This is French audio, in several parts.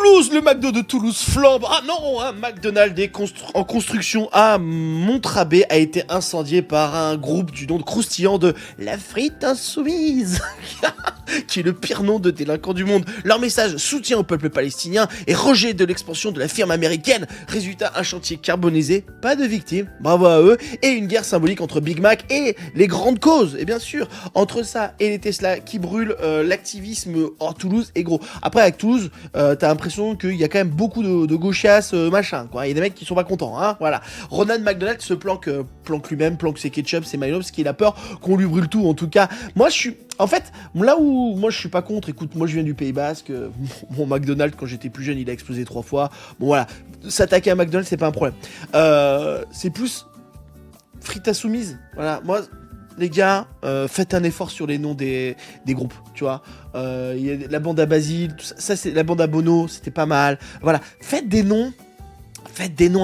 Toulouse, le McDo de Toulouse flambe. Ah non, un McDonald's en construction à Montrabé a été incendié par un groupe du nom de croustillant de La Frite Insoumise, qui est le pire nom de délinquant du monde. Leur message, soutien au peuple palestinien et rejet de l'expansion de la firme américaine. Résultat, un chantier carbonisé, pas de victimes, bravo à eux, et une guerre symbolique entre Big Mac et les grandes causes. Et bien sûr, entre ça et les Tesla qui brûlent, l'activisme hors Toulouse est gros. Après, avec Toulouse, t'as l'impression qu'il y a quand même beaucoup de gauchias, machin, quoi. Il y a des mecs qui sont pas contents, hein, voilà. Ronald McDonald se planque lui-même, planque ses ketchup, ses mayonnaise, parce qu'il a peur qu'on lui brûle tout, en tout cas. Moi, je suis... En fait, là où moi je suis pas contre, écoute, moi je viens du Pays Basque, mon McDonald's quand j'étais plus jeune il a explosé 3 fois, bon voilà, s'attaquer à McDonald's c'est pas un problème. C'est plus frites soumise, voilà, moi les gars, faites un effort sur les noms des groupes, tu vois, il y a la bande à Basile, ça c'est la bande à Bono, c'était pas mal, voilà, faites des noms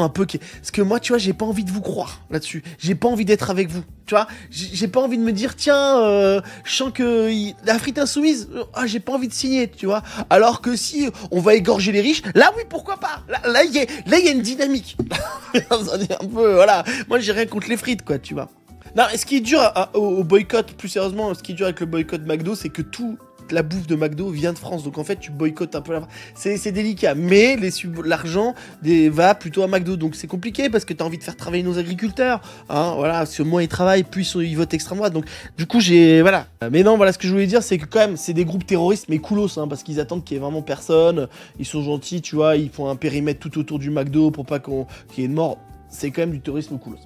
un peu qui... Parce que moi, tu vois, j'ai pas envie de vous croire là-dessus. J'ai pas envie d'être avec vous, tu vois. J'ai pas envie de me dire, tiens, je sens que la frite insoumise, j'ai pas envie de signer, tu vois. Alors que si on va égorger les riches, là, oui, pourquoi pas. Là, il y a une dynamique. Ça dit un peu, voilà. Moi, j'ai rien contre les frites, quoi, tu vois. Non, et ce qui est dur au boycott, plus sérieusement, ce qui est dur avec le boycott McDo, c'est que tout... La bouffe de McDo vient de France, donc en fait tu boycottes un peu c'est délicat, mais l'argent va plutôt à McDo, donc c'est compliqué parce que t'as envie de faire travailler nos agriculteurs, hein, voilà, parce que moins ils travaillent, plus ils votent extrême droite, donc du coup voilà. Mais non, voilà, ce que je voulais dire, c'est que quand même c'est des groupes terroristes, mais coolos, hein, parce qu'ils attendent qu'il y ait vraiment personne, ils sont gentils, tu vois, ils font un périmètre tout autour du McDo pour pas qu'il y ait de mort, c'est quand même du terrorisme coolos.